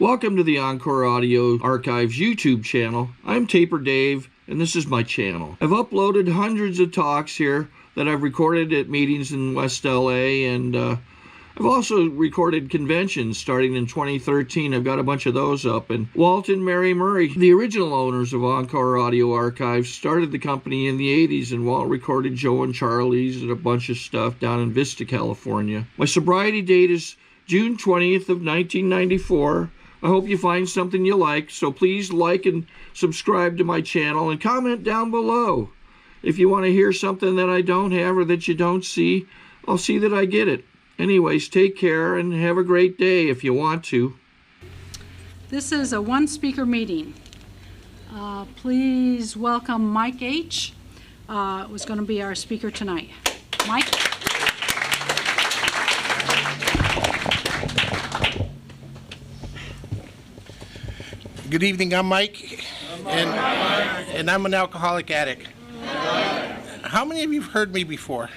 Welcome to the Encore Audio Archives YouTube channel. I'm Taper Dave, and this is my channel. I've uploaded hundreds of talks here that I've recorded at meetings in West LA, and I've also recorded conventions starting in 2013. I've got a bunch of those up. And Walt and Mary Murray, the original owners of Encore Audio Archives, started the company in the 80s, and Walt recorded Joe and Charlie's and a bunch of stuff down in Vista, California. My sobriety date is June 20th of 1994. I hope you find something you like, so please like and subscribe to my channel and comment down below. If you want to hear something that I don't have or that you don't see, I'll see that I get it. Anyways, take care and have a great day if you want to. This is a one-speaker meeting. Please welcome Mike H. Who's going to be our speaker tonight. Mike? Good evening, I'm Mike, and I'm an alcoholic addict. How many of you have heard me before?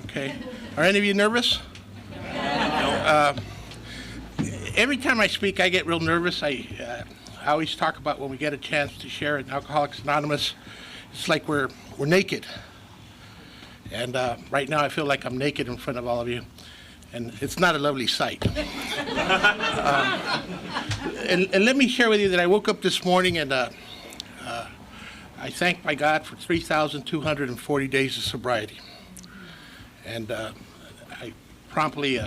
Okay. Are any of you nervous? Every time I speak, I get real nervous. I always talk about when we get a chance to share at Alcoholics Anonymous, it's like we're naked. And right now I feel like I'm naked in front of all of you. And it's not a lovely sight. And let me share with you that I woke up this morning and I thank my God for 3,240 days of sobriety. And I promptly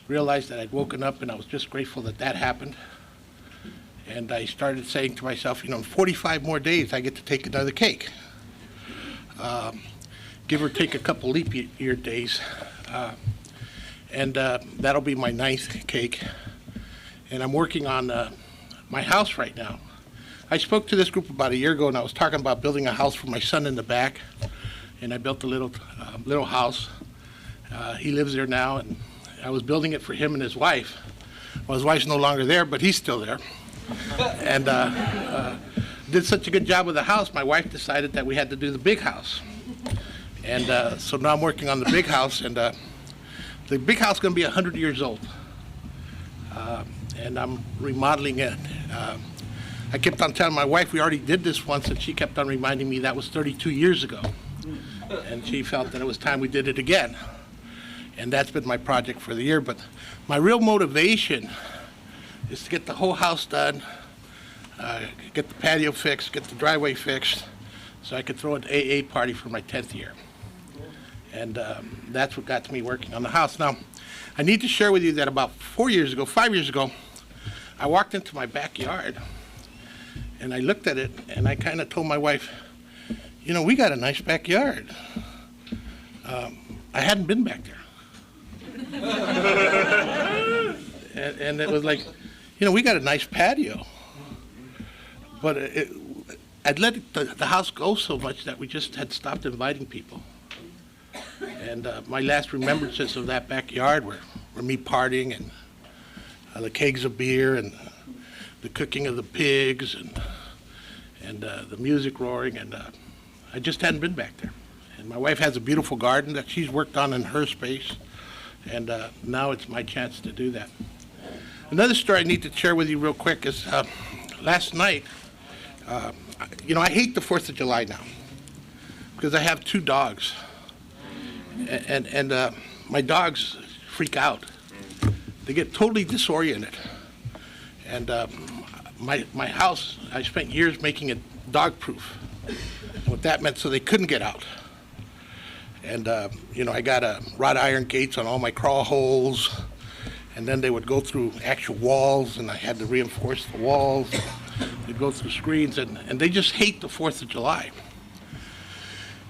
realized that I'd woken up, and I was just grateful that that happened. And I started saying to myself, you know, in 45 more days I get to take another cake. Give or take a couple leap year days. And that'll be my 9th cake. And I'm working on my house right now. I spoke to this group about a year ago, and I was talking about building a house for my son in the back. And I built a little house. He lives there now, and I was building it for him and his wife. Well, his wife's no longer there, but he's still there. And did such a good job with the house, my wife decided that we had to do the big house. And so now I'm working on the big house, and the big house is going to be 100 years old, and I'm remodeling it. I kept on telling my wife we already did this once, and she kept on reminding me that was 32 years ago, and she felt that it was time we did it again. And that's been my project for the year. But my real motivation is to get the whole house done, get the patio fixed, get the driveway fixed, so I could throw an AA party for my 10th year. And that's what got me working on the house. Now, I need to share with you that about 5 years ago, I walked into my backyard, and I looked at it, and I kind of told my wife, you know, we got a nice backyard. I hadn't been back there. and it was like, you know, we got a nice patio. But I'd let the house go so much that we just had stopped inviting people. And my last remembrances of that backyard were me partying, and the kegs of beer, and the cooking of the pigs, and the music roaring, and I just hadn't been back there. And my wife has a beautiful garden that she's worked on in her space, and now it's my chance to do that. Another story I need to share with you real quick is last night, you know, I hate the 4th of July now because I have 2 dogs. And my dogs freak out. They get totally disoriented. And my house, I spent years making it dog-proof. What that meant, so they couldn't get out. And you know, I got wrought iron gates on all my crawl holes, and then they would go through actual walls, and I had to reinforce the walls. They'd go through screens, and they just hate the 4th of July.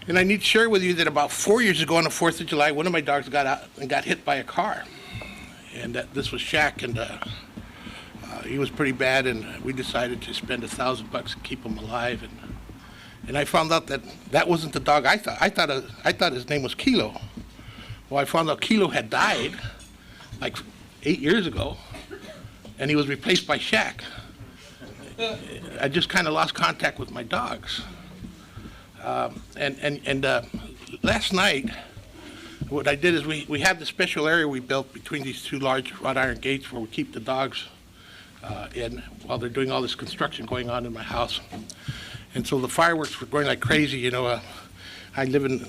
And I need to share with you that about 4 years ago on the 4th of July, one of my dogs got out and got hit by a car. And this was Shaq, and he was pretty bad, and we decided to spend $1,000 to keep him alive. And I found out that that wasn't the dog I thought. I thought his name was Kilo. Well, I found out Kilo had died like 8 years ago, and he was replaced by Shaq. I just kind of lost contact with my dogs. And last night, What I did is we have the special area we built between these two large wrought iron gates where we keep the dogs in while they're doing all this construction going on in my house. And so the fireworks were going like crazy. You know, I live in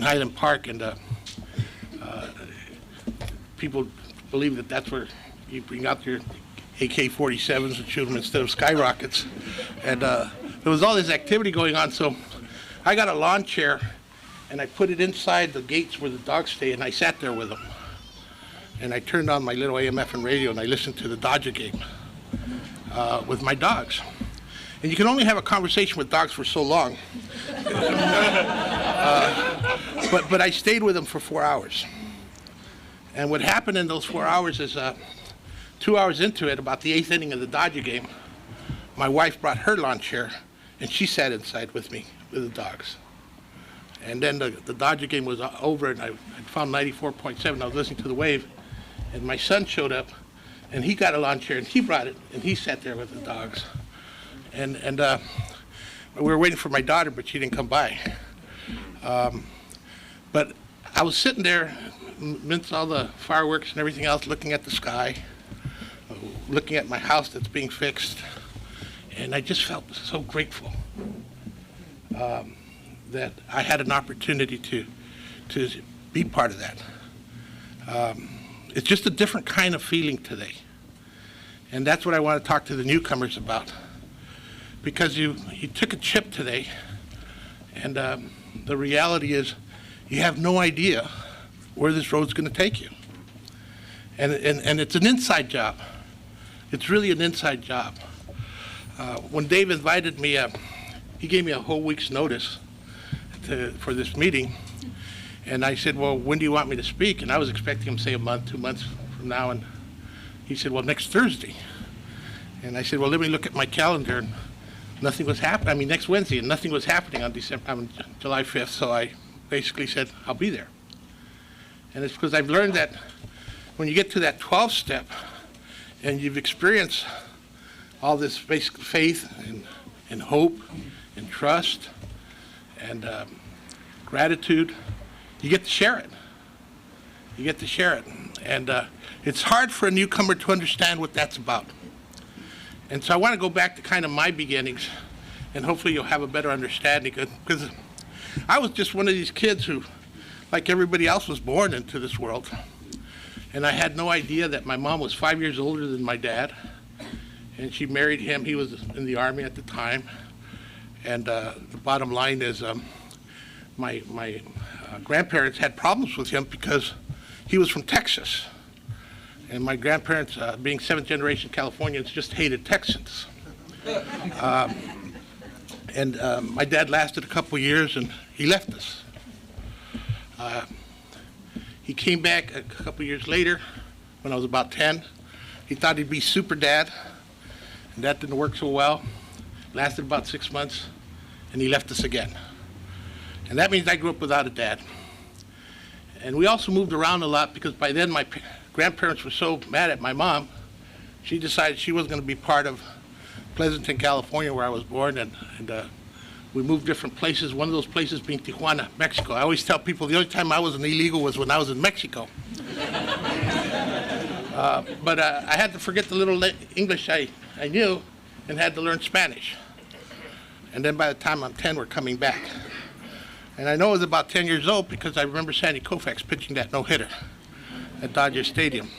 Highland Park, and people believe that that's where you bring out your AK-47s and shoot them instead of skyrockets. And there was all this activity going on, so I got a lawn chair and I put it inside the gates where the dogs stay, and I sat there with them. And I turned on my little AM/FM radio and I listened to the Dodger game with my dogs. And you can only have a conversation with dogs for so long. But I stayed with them for 4 hours. And what happened in those 4 hours is 2 hours into it, about the 8th inning of the Dodger game, my wife brought her lawn chair and she sat inside with me with the dogs. And then the Dodger game was over, and I found 94.7. I was listening to the wave, and my son showed up, and he got a lawn chair, and he brought it, and he sat there with the dogs. And we were waiting for my daughter, but she didn't come by. But I was sitting there amidst all the fireworks and everything else, looking at the sky, looking at my house that's being fixed, and I just felt so grateful that I had an opportunity to be part of that. It's just a different kind of feeling today. And that's what I want to talk to the newcomers about. Because you took a chip today, and the reality is you have no idea where this road's going to take you. And it's an inside job. It's really an inside job. When Dave invited me, he gave me a whole week's notice for this meeting, and I said, well, when do you want me to speak? And I was expecting him to say a month, 2 months from now, and he said, well, next Thursday. And I said, well, let me look at my calendar, and nothing was happening. I mean, next Wednesday, and nothing was happening on July 5th, so I basically said, I'll be there. And it's because I've learned that when you get to that 12th step, and you've experienced all this basic faith and hope and trust and gratitude, you get to share it. You get to share it. And it's hard for a newcomer to understand what that's about. And so I want to go back to kind of my beginnings, and hopefully you'll have a better understanding, because I was just one of these kids who, like everybody else, was born into this world. And I had no idea that my mom was 5 years older than my dad, and she married him. He was in the Army at the time. And the bottom line is my grandparents had problems with him because he was from Texas. And my grandparents, being seventh generation Californians, just hated Texans. My dad lasted a couple of years and he left us. He came back a couple of years later when I was about 10. He thought he'd be super dad, and that didn't work so well. Lasted about 6 months, and he left us again. And that means I grew up without a dad. And we also moved around a lot because by then my grandparents were so mad at my mom, she decided she wasn't going to be part of Pleasanton, California, where I was born, and we moved different places, one of those places being Tijuana, Mexico. I always tell people the only time I was an illegal was when I was in Mexico. But I had to forget the little English I knew and had to learn Spanish. And then by the time I'm 10, we're coming back. And I know I was about 10 years old because I remember Sandy Koufax pitching that no-hitter at Dodger Stadium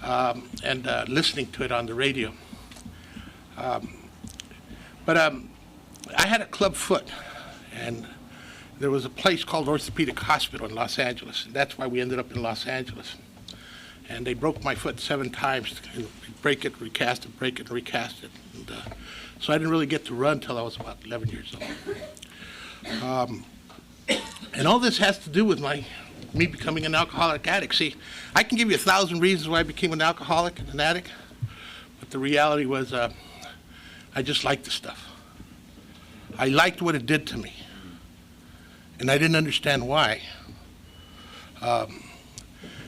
and listening to it on the radio. But I had a club foot, and there was a place called Orthopedic Hospital in Los Angeles, and that's why we ended up in Los Angeles. And they broke my foot 7 times, and break it, recast it, break it, recast it. And, so I didn't really get to run until I was about 11 years old. And all this has to do with me becoming an alcoholic addict. See, I can give you 1,000 reasons why I became an alcoholic and an addict, but the reality was I just liked the stuff. I liked what it did to me, and I didn't understand why.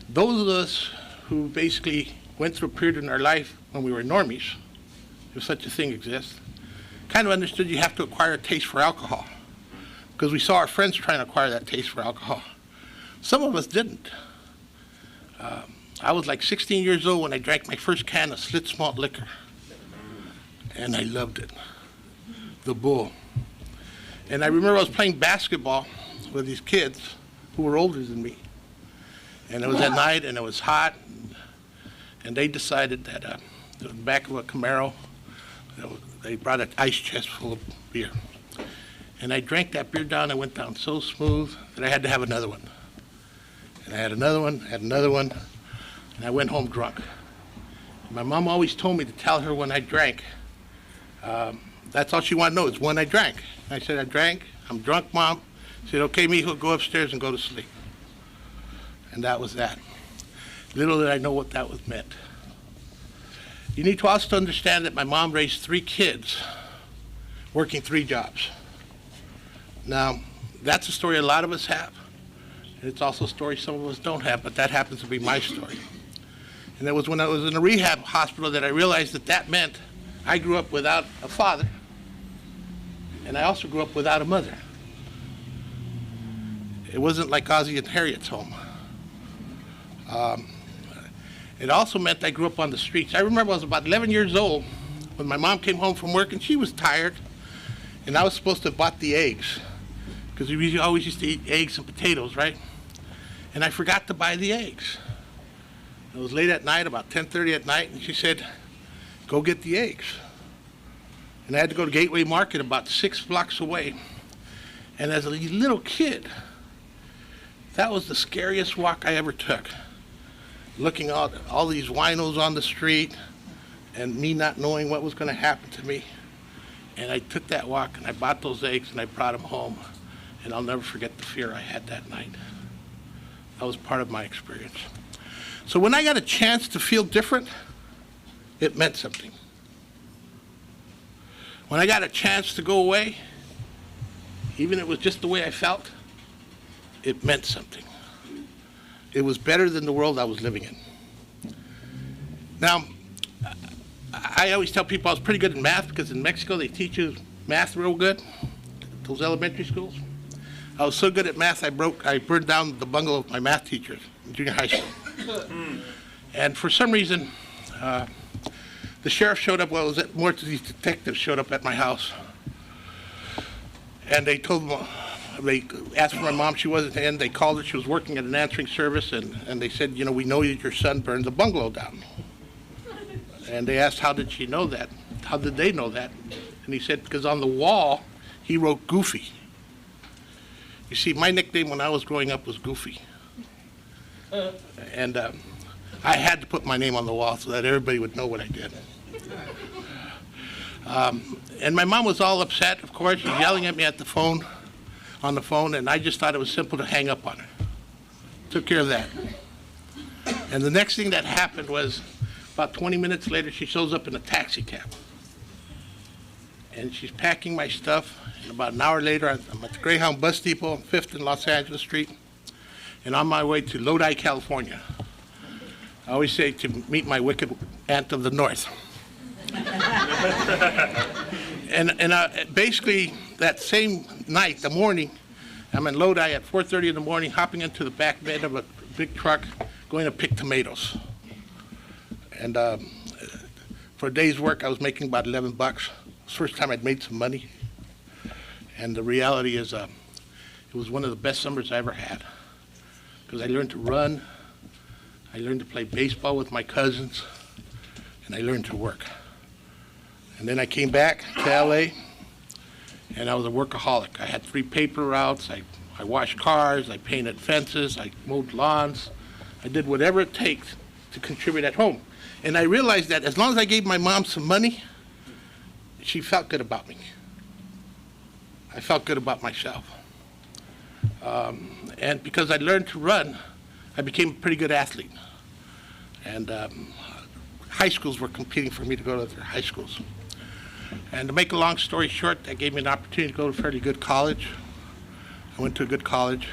Those of us who basically went through a period in our life when we were normies, if such a thing exists, kind of understood you have to acquire a taste for alcohol, because we saw our friends trying to acquire that taste for alcohol. Some of us didn't. I was like 16 years old when I drank my first can of Schlitz malt liquor, and I loved it, the Bull. And I remember I was playing basketball with these kids who were older than me, and it was at night, and it was hot, and they decided that in the back of a Camaro, they brought an ice chest full of beer. And I drank that beer down, and went down so smooth that I had to have another one. And I had another one, had another one, and I went home drunk. And my mom always told me to tell her when I drank. That's all she wanted to know, is when I drank. I said, I drank, I'm drunk, Mom. She said, okay, mijo, go upstairs and go to sleep. And that was that. Little did I know what that was meant. You need to also understand that my mom raised 3 kids, working 3 jobs. Now, that's a story a lot of us have. And it's also a story some of us don't have, but that happens to be my story. And it was when I was in a rehab hospital that I realized that that meant I grew up without a father, and I also grew up without a mother. It wasn't like Ozzie and Harriet's home. It also meant I grew up on the streets. I remember I was about 11 years old when my mom came home from work, and she was tired, and I was supposed to have bought the eggs, because we always used to eat eggs and potatoes, right? And I forgot to buy the eggs. It was late at night, about 10:30 at night, and she said, go get the eggs. And I had to go to Gateway Market about 6 blocks away. And as a little kid, that was the scariest walk I ever took. Looking at all these winos on the street and me not knowing what was going to happen to me. And I took that walk and I bought those eggs and I brought them home. And I'll never forget the fear I had that night. That was part of my experience. So when I got a chance to feel different, it meant something. When I got a chance to go away, even if it was just the way I felt, it meant something. It was better than the world I was living in. Now, I always tell people I was pretty good in math, because in Mexico they teach you math real good, those elementary schools. I was so good at math, I burned down the bungalow of my math teachers in junior high school. And for some reason, the sheriff showed up, well, more to these detectives showed up at my house. And they told them, they asked for my mom, she wasn't in, they called her, she was working at an answering service, and they said, you know, we know that your son burned the bungalow down. And they asked, how did she know that? How did they know that? And he said, because on the wall, he wrote Goofy. You see, my nickname when I was growing up was Goofy. And I had to put my name on the wall so that everybody would know what I did. And my mom was all upset, of course, she was yelling at me at the phone, on the phone, and I just thought it was simple to hang up on her. Took care of that. And the next thing that happened was, about 20 minutes later, she shows up in a taxi cab. And she's packing my stuff, and about an hour later, I'm at the Greyhound bus depot on 5th and Los Angeles Street, and on my way to Lodi, California. I always say to meet my wicked aunt of the north. And basically, that same night, the morning, I'm in Lodi at 4:30 in the morning, hopping into the back bed of a big truck, going to pick tomatoes. And for a day's work, I was making about $11. It was the first time I'd made some money. And the reality is, it was one of the best summers I ever had, because I learned to run, I learned to play baseball with my cousins, and I learned to work. And then I came back to LA, and I was a workaholic. I had 3 paper routes, I washed cars, I painted fences, I mowed lawns. I did whatever it takes to contribute at home. And I realized that as long as I gave my mom some money, she felt good about me. I felt good about myself. And because I learned to run, I became a pretty good athlete. And high schools were competing for me to go to their high schools. And to make a long story short, that gave me an opportunity to go to a fairly good college. I went to a good college.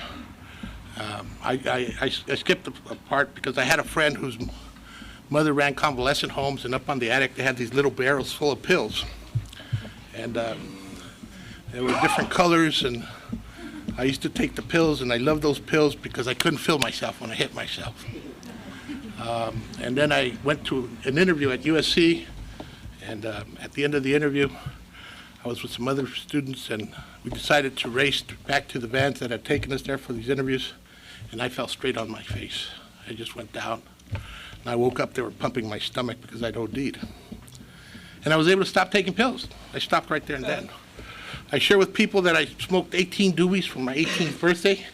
I skipped a part because I had a friend whose mother ran convalescent homes, and up on the attic they had these little barrels full of pills. And there were different colors, and I used to take the pills, and I loved those pills because I couldn't feel myself when I hit myself. And then I went to an interview at USC, and at the end of the interview, I was with some other students, and we decided to race back to the vans that had taken us there for these interviews, and I fell straight on my face. I just went down, and I woke up, they were pumping my stomach because I'd OD'd. And I was able to stop taking pills. I stopped right there and then. I share with people that I smoked 18 doobies for my 18th birthday.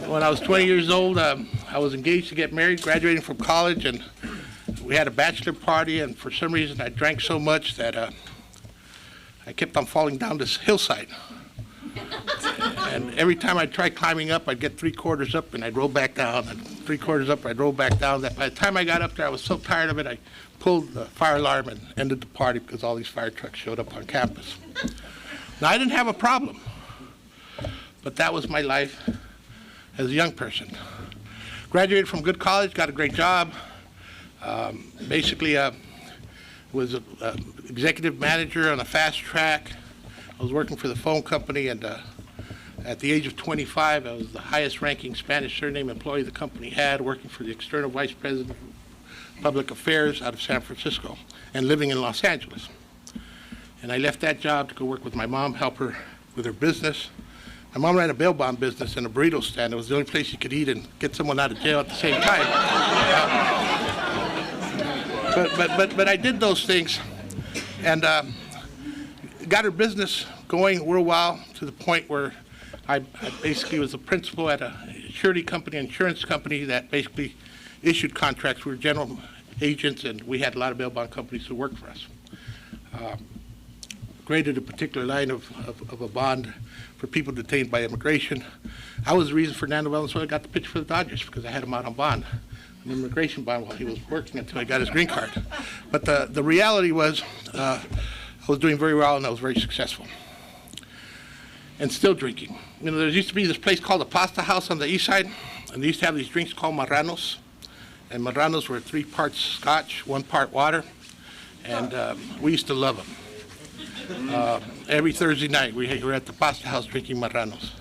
When I was 20 years old, I was engaged to get married, graduating from college, and we had a bachelor party, and for some reason I drank so much that I kept on falling down this hillside. And every time I'd try climbing up, I'd get 3/4 up and I'd roll back down, and 3/4 up, I'd roll back down. That by the time I got up there, I was so tired of it, I pulled the fire alarm and ended the party because all these fire trucks showed up on campus. Now, I didn't have a problem, but that was my life as a young person. Graduated from good college, got a great job. Basically, was an executive manager on a fast track. I was working for the phone company, and at the age of 25, I was the highest ranking Spanish surname employee the company had, working for the external vice president of public affairs out of San Francisco and living in Los Angeles. And I left that job to go work with my mom, help her with her business. My mom ran a bail bond business and a burrito stand. It was the only place you could eat and get someone out of jail at the same time. But I did those things, and got her business going real well to the point where I basically was a principal at a surety company, insurance company that basically issued contracts. We were general agents, and we had a lot of bail bond companies who worked for us. Created a particular line of a bond for people detained by immigration. I was the reason Fernando Valenzuela got the pitch for the Dodgers because I had him out on bond, an immigration bond, while he was working until I got his green card. But the reality was I was doing very well and I was very successful. And still drinking. You know, there used to be this place called the Pasta House on the east side, and they used to have these drinks called marranos. And marranos were 3 parts scotch, 1 part water, and we used to love them. Every Thursday night, we were at the Pasta House drinking marranos.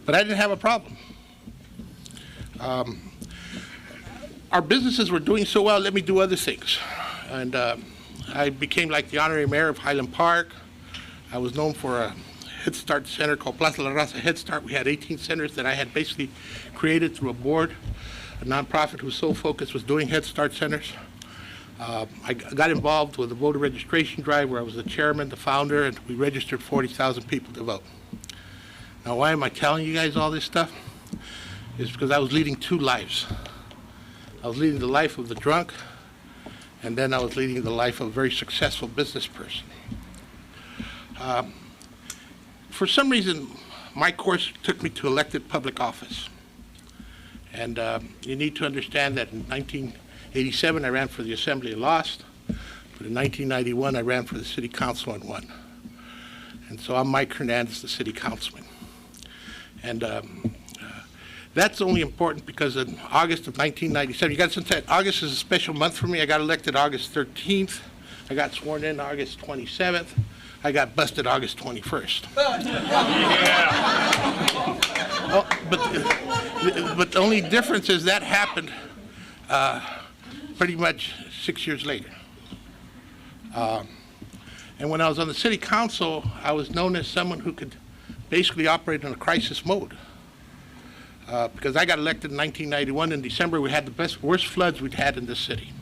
But I didn't have a problem. Our businesses were doing so well, let me do other things. And I became like the honorary mayor of Highland Park. I was known for a Head Start center called Plaza La Raza Head Start. We had 18 centers that I had basically created through a board, a nonprofit whose sole focus was doing Head Start centers. I got involved with the voter registration drive where I was the chairman, the founder, and we registered 40,000 people to vote. Now, why am I telling you guys all this stuff? It's because I was leading 2 lives. I was leading the life of the drunk, and then I was leading the life of a very successful business person. For some reason, my course took me to elected public office. And you need to understand that in 1987, I ran for the Assembly and lost. But in 1991, I ran for the City Council and won. And so I'm Mike Hernandez, the City Councilman. And that's only important because in August of 1997, you got to say August is a special month for me. I got elected August 13th. I got sworn in August 27th. I got busted August 21st. Oh, but the only difference is that happened pretty much 6 years later. And when I was on the city council, I was known as someone who could basically operate in a crisis mode. Because I got elected in 1991 in December, we had the worst floods we'd had in this city.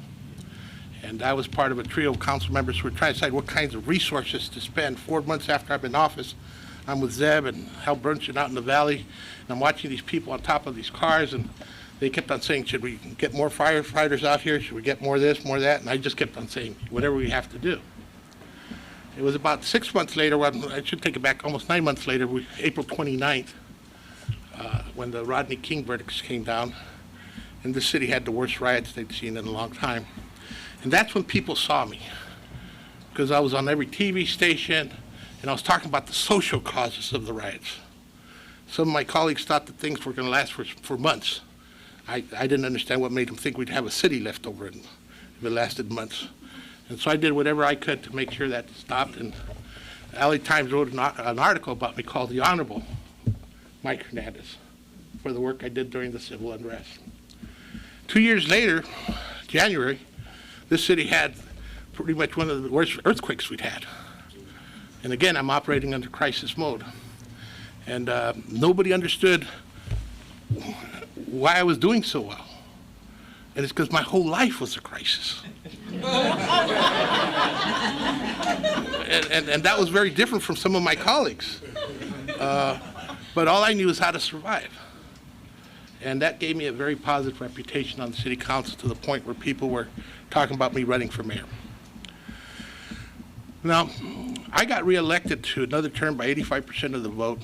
And I was part of a trio of council members who were trying to decide what kinds of resources to spend. 4 months after I've been in office, I'm with Zeb and Hal Brunson out in the valley, and I'm watching these people on top of these cars, and they kept on saying, should we get more firefighters out here? Should we get more of this, more of that? And I just kept on saying, whatever we have to do. It was about 6 months later, well, I should take it back, almost 9 months later, April 29th, when the Rodney King verdicts came down, and the city had the worst riots they'd seen in a long time. And that's when people saw me, because I was on every TV station, and I was talking about the social causes of the riots. Some of my colleagues thought that things were going to last for months. I didn't understand what made them think we'd have a city left over if it lasted months. And so I did whatever I could to make sure that stopped. And LA Times wrote an article about me called The Honorable Mike Hernandez for the work I did during the civil unrest. 2 years later, January, this city had pretty much one of the worst earthquakes we'd had. And again, I'm operating under crisis mode. And nobody understood why I was doing so well. And it's because my whole life was a crisis. and that was very different from some of my colleagues. But all I knew is how to survive. And that gave me a very positive reputation on the city council to the point where people were talking about me running for mayor. Now, I got reelected to another term by 85% of the vote.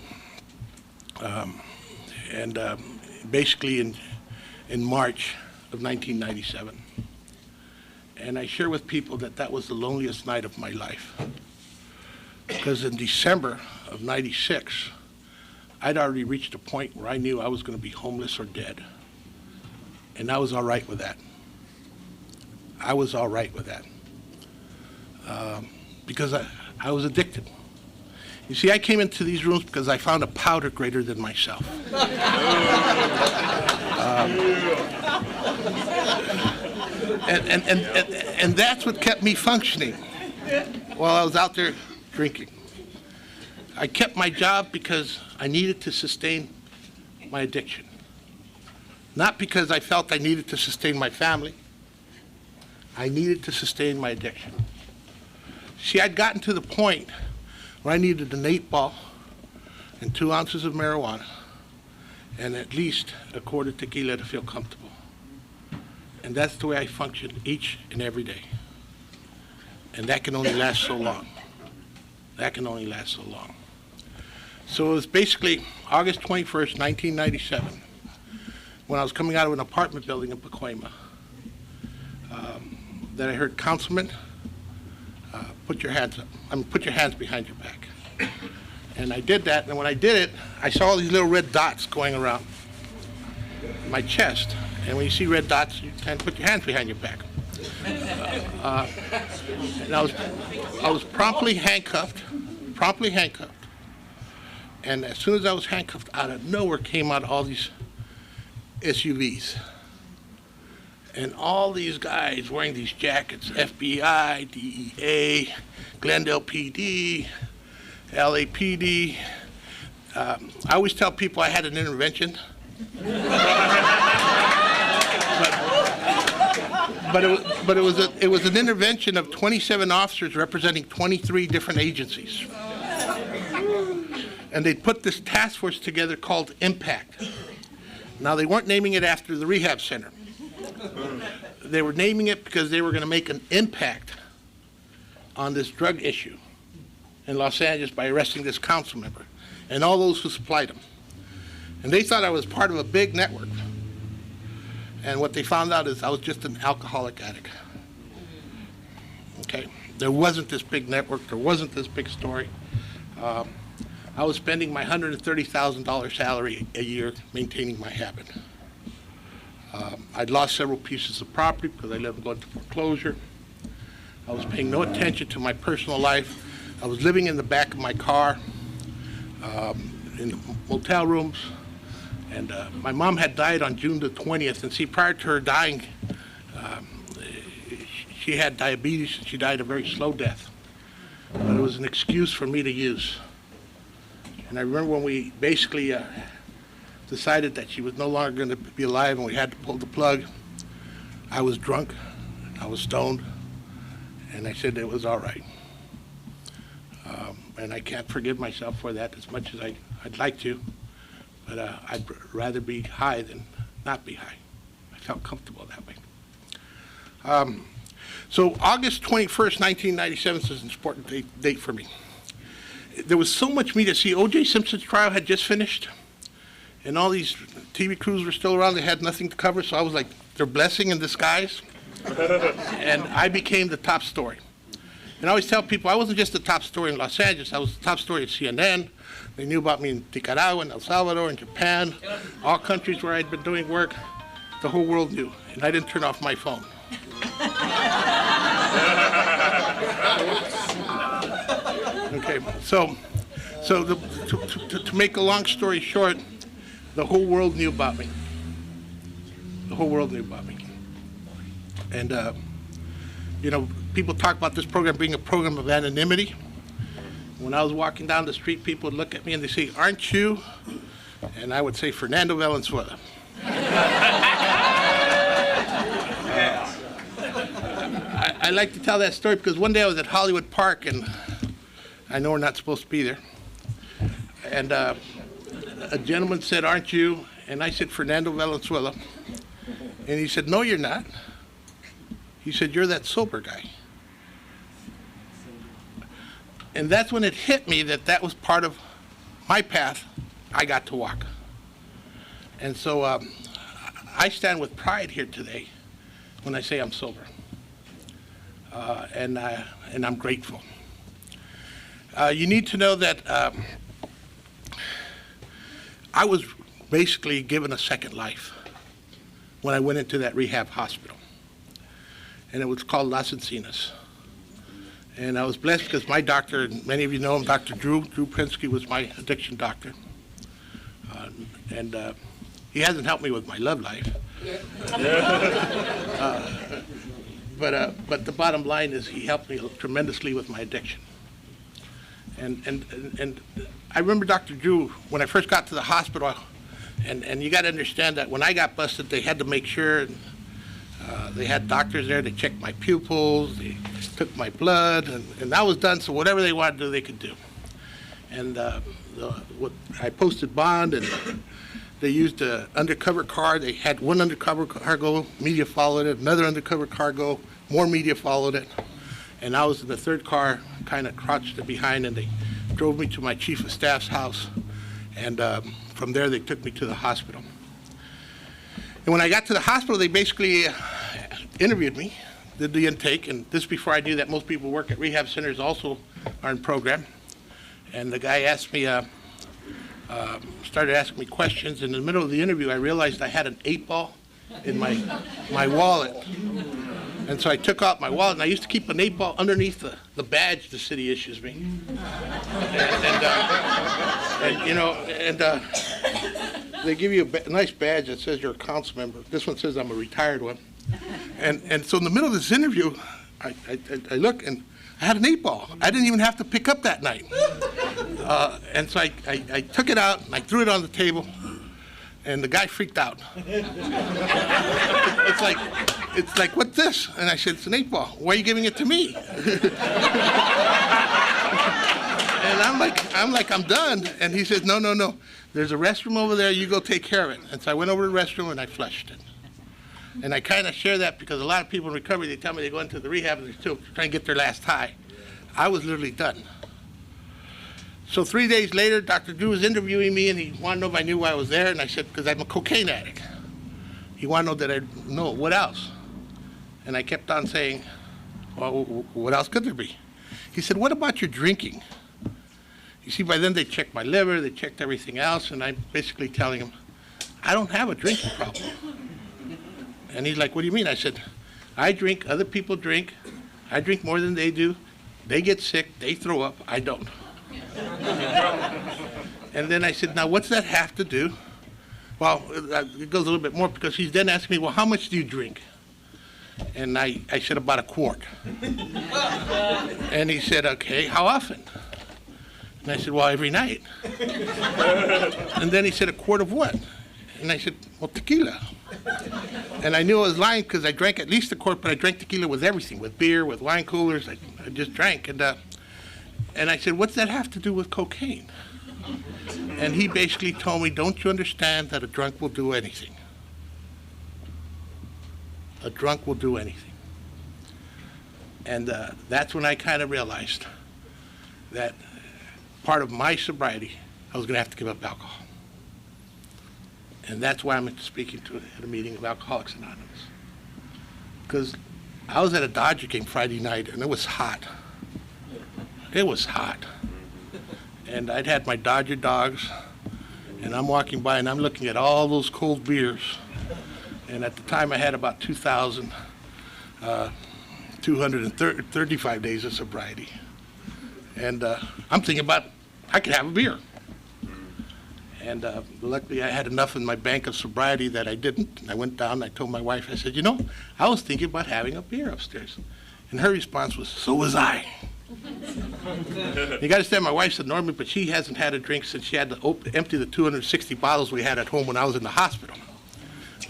Basically in March of 1997. And I share with people that that was the loneliest night of my life. Because in December of 96, I'd already reached a point where I knew I was going to be homeless or dead. And I was all right with that. I was all right with that. Because I was addicted. You see, I came into these rooms because I found a powder greater than myself. And that's what kept me functioning while I was out there drinking. I kept my job because I needed to sustain my addiction. Not because I felt I needed to sustain my family. I needed to sustain my addiction. See, I'd gotten to the point where I needed an 8-ball and 2 ounces of marijuana and at least a quart of tequila to feel comfortable. And that's the way I function each and every day. And that can only last so long. That can only last so long. So it was basically August 21st, 1997, when I was coming out of an apartment building in Pacoima, that I heard, "Councilman, put your hands up. Put your hands behind your back." And I did that, and when I did it, I saw all these little red dots going around my chest. And when you see red dots, you kind of put your hands behind your back. And I was promptly handcuffed. And as soon as I was handcuffed, out of nowhere came out all these SUVs. And all these guys wearing these jackets, FBI, DEA, Glendale PD, LAPD. I always tell people I had an intervention. But it was an intervention of 27 officers representing 23 different agencies. And they put this task force together called Impact. Now, they weren't naming it after the rehab center. They were naming it because they were going to make an impact on this drug issue in Los Angeles by arresting this council member and all those who supplied him. And they thought I was part of a big network. And what they found out is I was just an alcoholic addict. Okay? There wasn't this big network. There wasn't this big story. I was spending my $130,000 salary a year maintaining my habit. I'd lost several pieces of property because I let them go into foreclosure. I was paying no attention to my personal life. I was living in the back of my car, in the motel rooms. And my mom had died on June the 20th. And see, prior to her dying, she had diabetes and she died a very slow death. But it was an excuse for me to use. And I remember when we basically decided that she was no longer going to be alive and we had to pull the plug, I was drunk, I was stoned, and I said it was all right. And I can't forgive myself for that as much as I'd like to, but I'd rather be high than not be high. I felt comfortable that way. So August 21st, 1997 is an important date for me. There was so much media. See, O.J. Simpson's trial had just finished, and all these TV crews were still around. They had nothing to cover, so I was like their blessing in disguise, and I became the top story. And I always tell people I wasn't just the top story in Los Angeles. I was the top story at CNN. They knew about me in Nicaragua, and El Salvador, and Japan, all countries where I'd been doing work. The whole world knew, and I didn't turn off my phone. Okay. Okay, so to make a long story short, the whole world knew about me. The whole world knew about me. And, you know, people talk about this program being a program of anonymity. When I was walking down the street, people would look at me and they say, "Aren't you?" And I would say, "Fernando Valenzuela." I like to tell that story because one day I was at Hollywood Park, and I know we're not supposed to be there. And a gentleman said, "Aren't you?" And I said, "Fernando Valenzuela." And he said, "No, you're not." He said, "You're that sober guy." And that's when it hit me that that was part of my path I got to walk. And so I stand with pride here today when I say I'm sober. And I'm grateful. You need to know that I was basically given a second life when I went into that rehab hospital. And it was called Las Encinas. And I was blessed because my doctor, and many of you know him, Dr. Drew Prinsky was my addiction doctor. And he hasn't helped me with my love life. But the bottom line is he helped me tremendously with my addiction. And I remember Dr. Drew, when I first got to the hospital, and you got to understand that when I got busted, they had to make sure, they had doctors there, they checked my pupils, they took my blood, and that was done, so whatever they wanted to do, they could do. And I posted bond, and they used an undercover car. They had one undercover car go, media followed it, another undercover car go, more media followed it. And I was in the third car, kind of crouched behind, and they drove me to my chief of staff's house. And from there, they took me to the hospital. And when I got to the hospital, they basically interviewed me, did the intake, and this before I knew that most people who work at rehab centers also are in program. And the guy asked me, started asking me questions. In the middle of the interview, I realized I had an 8-ball in my wallet. And so I took out my wallet, and I used to keep an 8-ball underneath the badge the city issues me. They give you a nice badge that says you're a council member. This one says I'm a retired one. And so in the middle of this interview, I look, and I had an 8-ball. I didn't even have to pick up that night. And so I took it out, and I threw it on the table, and the guy freaked out. It's like, what's this? And I said, it's an 8-ball. Why are you giving it to me? And I'm done. And he says, no. There's a restroom over there. You go take care of it. And so I went over to the restroom, and I flushed it. And I kind of share that because a lot of people in recovery, they tell me they go into the rehab and they're still trying to get their last high. I was literally done. So 3 days later, Dr. Drew was interviewing me, and he wanted to know if I knew why I was there. And I said, because I'm a cocaine addict. He wanted to know that I know. What else? And I kept on saying, well, what else could there be? He said, what about your drinking? You see, by then they checked my liver, they checked everything else, and I'm basically telling him, I don't have a drinking problem. And he's like, what do you mean? I said, I drink, other people drink. I drink more than they do. They get sick, they throw up, I don't. And then I said, now what's that have to do? Well, it goes a little bit more because he's then asking me, well, how much do you drink? And I said, about a quart. And he said, okay, how often? And I said, well, every night. And then he said, a quart of what? And I said, well, tequila. And I knew I was lying because I drank at least a quart, but I drank tequila with everything, with beer, with wine coolers. I just drank. And I said, what's that have to do with cocaine? And he basically told me, don't you understand that a drunk will do anything? A drunk will do anything. And that's when I kind of realized that part of my sobriety, I was going to have to give up alcohol. And that's why I'm speaking at a meeting of Alcoholics Anonymous. Because I was at a Dodger game Friday night, and it was hot. It was hot. And I'd had my Dodger dogs, and I'm walking by, and I'm looking at all those cold beers. And at the time, I had about 2,235 days of sobriety. And I'm thinking about, I could have a beer. And luckily I had enough in my bank of sobriety that I didn't. I went down and I told my wife, I said, you know, I was thinking about having a beer upstairs. And her response was, so was I. You got to understand, my wife's a Norman, but she hasn't had a drink since she had to empty the 260 bottles we had at home when I was in the hospital.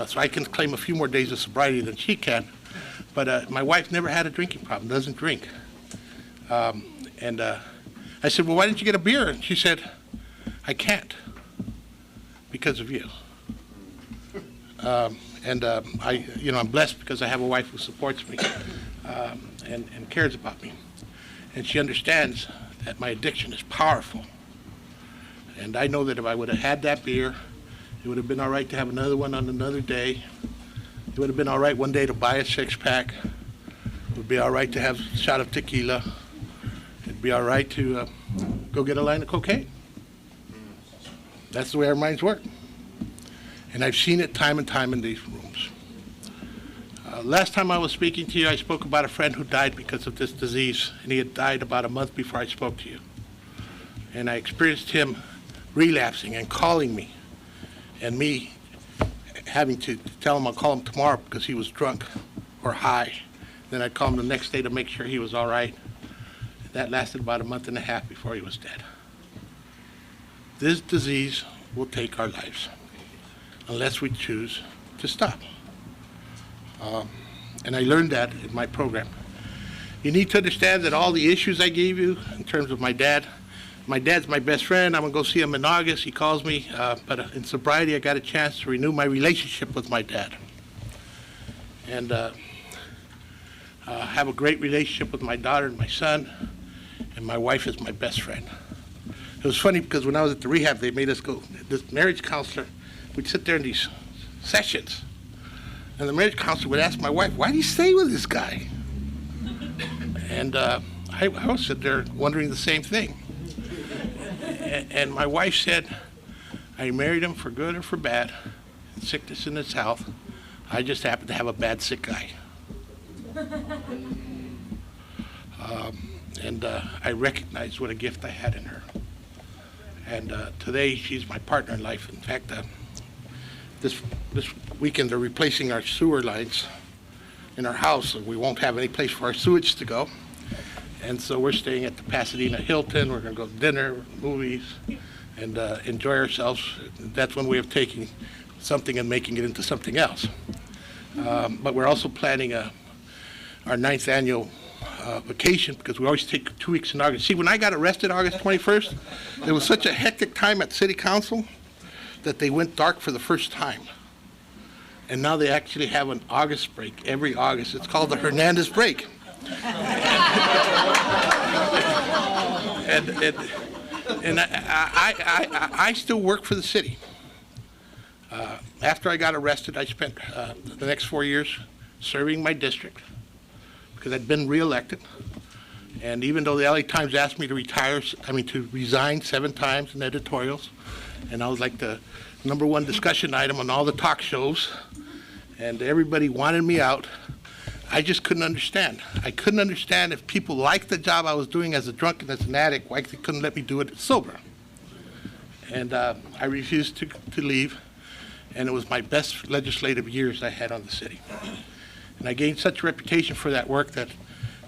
So I can claim a few more days of sobriety than she can. But my wife never had a drinking problem, doesn't drink. And I said, well, why didn't you get a beer? And she said, I can't because of you. I'm blessed because I have a wife who supports me and cares about me. And she understands that my addiction is powerful. And I know that if I would have had that beer, it would have been all right to have another one on another day. It would have been all right one day to buy a six-pack. It would be all right to have a shot of tequila. It'd be all right to go get a line of cocaine. That's the way our minds work. And I've seen it time and time in these rooms. Last time I was speaking to you, I spoke about a friend who died because of this disease, and he had died about a month before I spoke to you. And I experienced him relapsing and calling me, and me having to tell him I'll call him tomorrow because he was drunk or high. Then I'd call him the next day to make sure he was all right. That lasted about a month and a half before he was dead. This disease will take our lives unless we choose to stop. And I learned that in my program. You need to understand that all the issues I gave you in terms of my dad's my best friend. I'm going to go see him in August. He calls me. But in sobriety, I got a chance to renew my relationship with my dad. And have a great relationship with my daughter and my son. And my wife is my best friend. It was funny because when I was at the rehab, they made us go, this marriage counselor, we'd sit there in these sessions. And the marriage counselor would ask my wife, why do you stay with this guy? And I was sitting there wondering the same thing. And my wife said, I married him for good or for bad, in sickness and in health. I just happen to have a bad sick guy. I recognized what a gift I had in her. And today, she's my partner in life. In fact, this weekend, they're replacing our sewer lines in our house, and we won't have any place for our sewage to go. And so we're staying at the Pasadena Hilton. We're going to go to dinner, movies, and enjoy ourselves. That's one way of taking something and making it into something else. But we're also planning our 9th annual vacation, because we always take 2 weeks in August. See, when I got arrested August 21st, there was such a hectic time at City Council that they went dark for the first time. And now they actually have an August break every August. It's called the Hernandez break. And I still work for the city. After I got arrested, I spent the next 4 years serving my district because I'd been reelected. And even though the LA Times asked me to resign 7 times in editorials, and I was like the #1 discussion item on all the talk shows, and everybody wanted me out, I just couldn't understand. I couldn't understand if people liked the job I was doing as a drunk and as an addict, why they couldn't let me do it sober. And I refused to leave, and it was my best legislative years I had on the city. And I gained such a reputation for that work that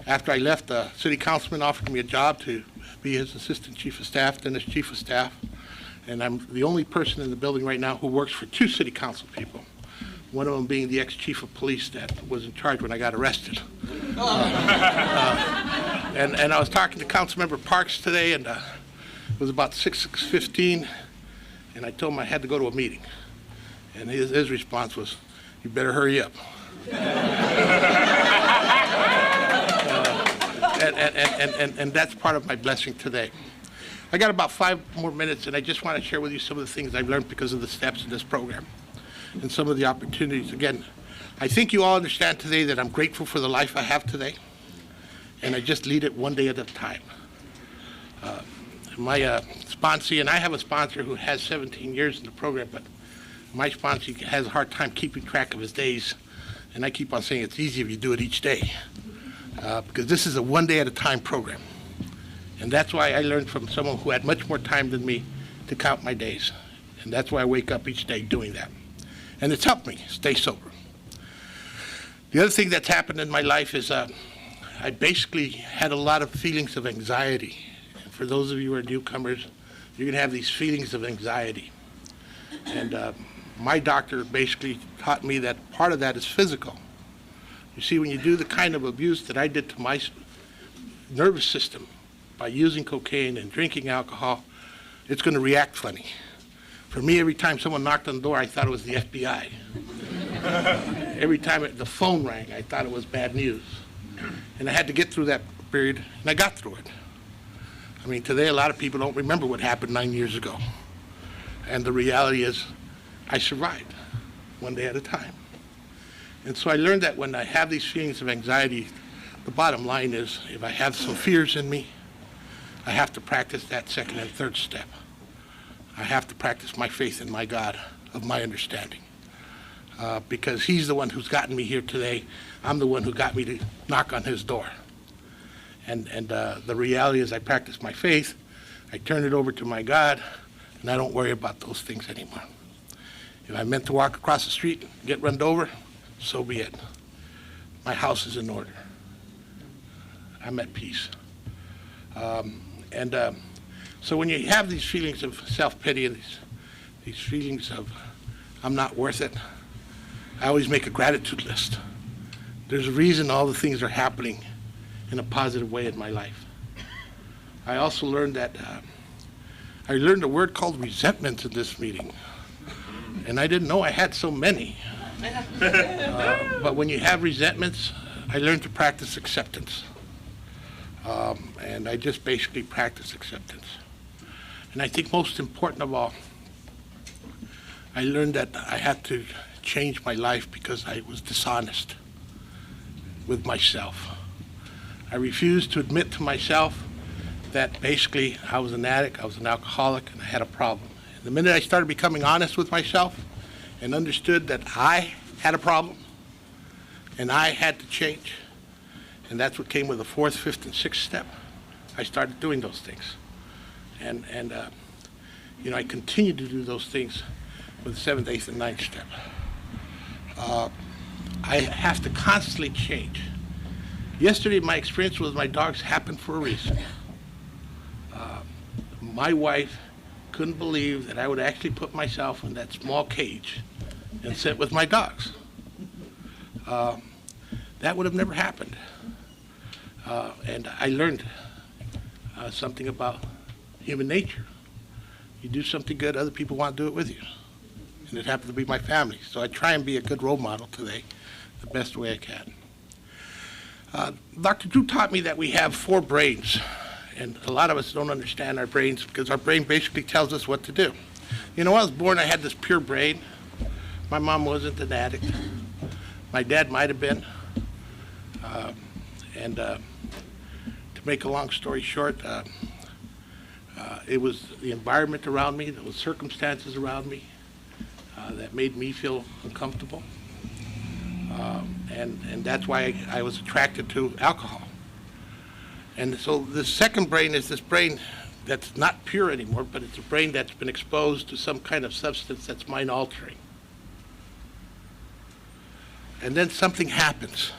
after I left, the city councilman offered me a job to be his assistant chief of staff, then his chief of staff. And I'm the only person in the building right now who works for 2 city council people. One of them being the ex-chief of police that was in charge when I got arrested. And I was talking to Councilmember Parks today, and it was about 6:15, and I told him I had to go to a meeting. And his response was, you better hurry up. And that's part of my blessing today. I got about 5 more minutes, and I just want to share with you some of the things I've learned because of the steps in this program and some of the opportunities. Again, I think you all understand today that I'm grateful for the life I have today, and I just lead it one day at a time. My sponsee, and I have a sponsor who has 17 years in the program, but my sponsee has a hard time keeping track of his days, and I keep on saying it's easy if you do it each day, because this is a one day at a time program. And that's why I learned from someone who had much more time than me to count my days. And that's why I wake up each day doing that. And it's helped me stay sober. The other thing that's happened in my life is I basically had a lot of feelings of anxiety. And for those of you who are newcomers, you're going to have these feelings of anxiety. And my doctor basically taught me that part of that is physical. You see, when you do the kind of abuse that I did to my nervous system by using cocaine and drinking alcohol, it's going to react funny. For me, every time someone knocked on the door, I thought it was the FBI. Every time the phone rang, I thought it was bad news. And I had to get through that period, and I got through it. I mean, today a lot of people don't remember what happened 9 years ago. And the reality is, I survived one day at a time. And so I learned that when I have these feelings of anxiety, the bottom line is, if I have some fears in me, I have to practice that second and third step. I have to practice my faith in my God of my understanding. Because he's the one who's gotten me here today. I'm the one who got me to knock on his door. And the reality is I practice my faith, I turn it over to my God, and I don't worry about those things anymore. If I'm meant to walk across the street and get run over, so be it. My house is in order. I'm at peace. So when you have these feelings of self-pity and these feelings of I'm not worth it, I always make a gratitude list. There's a reason all the things are happening in a positive way in my life. I also learned that I learned a word called resentment in this meeting, and I didn't know I had so many. But when you have resentments, I learned to practice acceptance. And I just basically practice acceptance. And I think most important of all, I learned that I had to change my life because I was dishonest with myself. I refused to admit to myself that basically I was an addict, I was an alcoholic, and I had a problem. And the minute I started becoming honest with myself and understood that I had a problem and I had to change, and that's what came with the fourth, fifth, and sixth step, I started doing those things. And I continue to do those things with the seventh, eighth, and ninth step. I have to constantly change. Yesterday, my experience with my dogs happened for a reason. My wife couldn't believe that I would actually put myself in that small cage and sit with my dogs. That would have never happened. And I learned something about human nature. You do something good, other people want to do it with you. And it happened to be my family. So I try and be a good role model today, the best way I can. Dr. Drew taught me that we have 4 brains. And a lot of us don't understand our brains because our brain basically tells us what to do. You know, when I was born, I had this pure brain. My mom wasn't an addict. My dad might have been. To make a long story short, it was the environment around me, the circumstances around me that made me feel uncomfortable. And that's why I was attracted to alcohol. And so the second brain is this brain that's not pure anymore, but it's a brain that's been exposed to some kind of substance that's mind-altering. And then something happens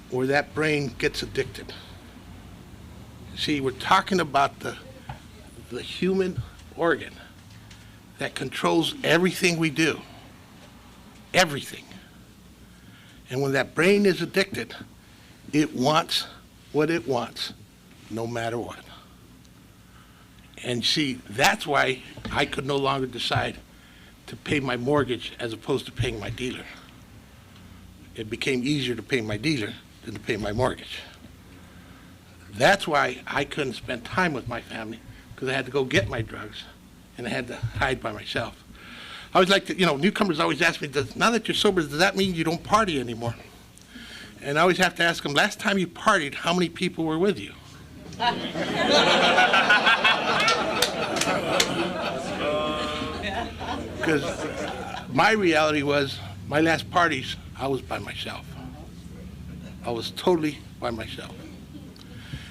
where that brain gets addicted. See, we're talking about the human organ that controls everything we do. Everything. And when that brain is addicted, it wants what it wants, no matter what. And see, that's why I could no longer decide to pay my mortgage as opposed to paying my dealer. It became easier to pay my dealer than to pay my mortgage. That's why I couldn't spend time with my family, because I had to go get my drugs and I had to hide by myself. I always like to, newcomers always ask me, now that you're sober, does that mean you don't party anymore? And I always have to ask them, last time you partied, how many people were with you? Because my reality was, my last parties, I was by myself. I was totally by myself.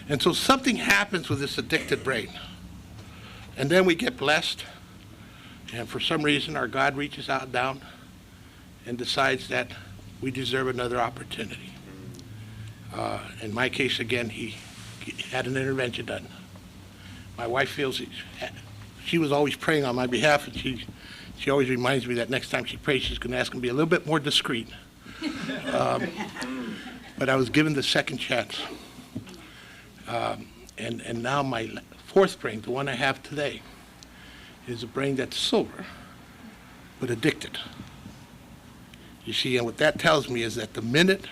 And so something happens with this addicted brain. And then we get blessed, and for some reason our God reaches out down and decides that we deserve another opportunity. In my case, again, he had an intervention done. My wife feels she was always praying on my behalf, and she always reminds me that next time she prays, she's going to ask him to be a little bit more discreet. But I was given the second chance. And now my fourth brain, the one I have today, is a brain that's sober, but addicted. You see, and what that tells me is that the minute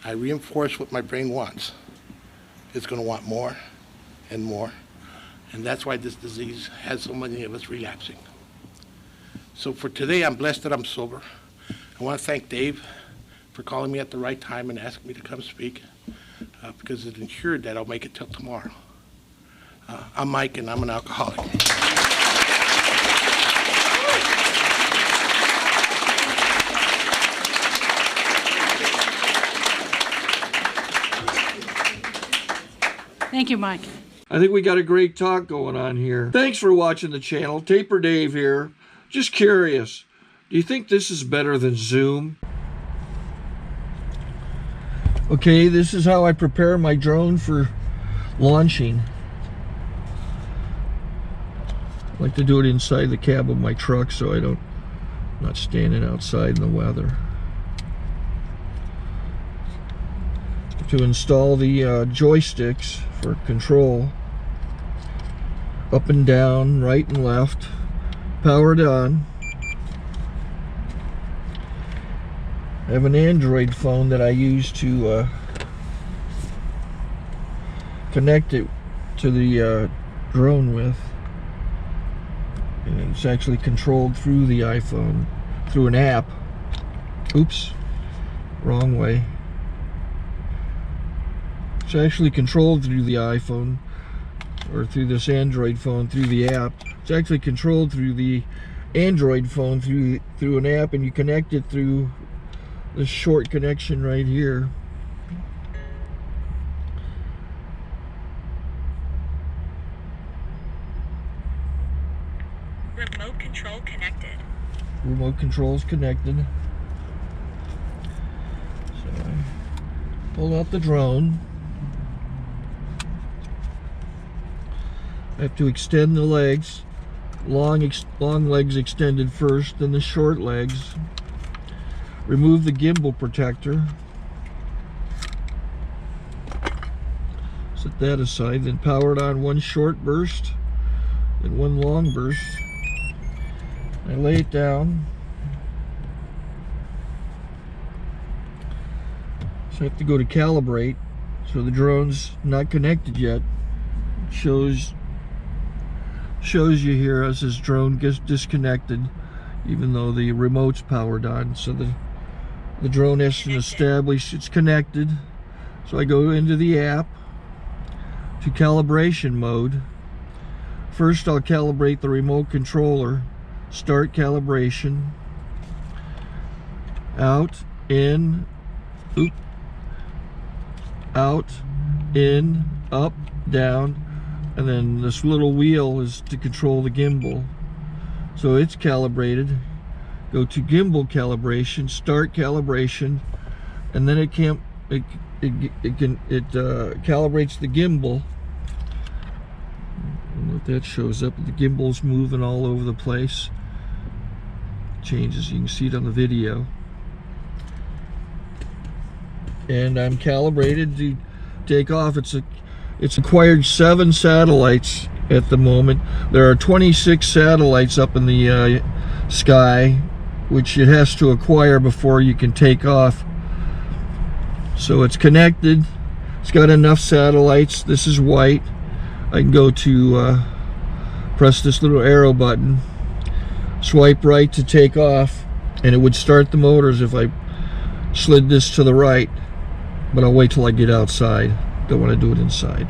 I reinforce what my brain wants, it's going to want more and more. And that's why this disease has so many of us relapsing. So for today, I'm blessed that I'm sober. I want to thank Dave for calling me at the right time and asking me to come speak, because it ensured that I'll make it till tomorrow. I'm Mike, and I'm an alcoholic. Thank you, Mike. I think we got a great talk going on here. Thanks for watching the channel. Taper Dave here. Just curious, do you think this is better than Zoom? Okay, this is how I prepare my drone for launching. I like to do it inside the cab of my truck so I'm not standing outside in the weather. To install the joysticks for control, up and down, right and left, powered on. I have an Android phone that I use to connect it to the drone with. And it's actually controlled through the iPhone, through an app. Oops, wrong way. It's actually controlled through the iPhone, or through this Android phone, through the app. It's actually controlled through the Android phone, through an app, and you connect it through this short connection right here. Remote control connected. Remote control's connected. So I pull out the drone. I have to extend the legs. Long legs extended first, then the short legs. Remove the gimbal protector. Set that aside, then power it on one short burst, then one long burst. I lay it down. So I have to go to calibrate. So the drone's not connected yet. It shows you here as this drone gets disconnected, even though the remote's powered on. So the drone has to establish it's connected. So I go into the app to calibration mode. First I'll calibrate the remote controller. Start calibration. Out, in, oop, out, in, up, down, and then this little wheel is to control the gimbal. So it's calibrated. Go to gimbal calibration, start calibration, and then it calibrates the gimbal. And if that shows up, the gimbal's moving all over the place. Changes, you can see it on the video. And I'm calibrated to take off. It's acquired 7 satellites at the moment. There are 26 satellites up in the sky, which it has to acquire before you can take off. So it's connected. It's got enough satellites. This is white. I can go to press this little arrow button, swipe right to take off, and it would start the motors if I slid this to the right. But I'll wait till I get outside. Don't want to do it inside.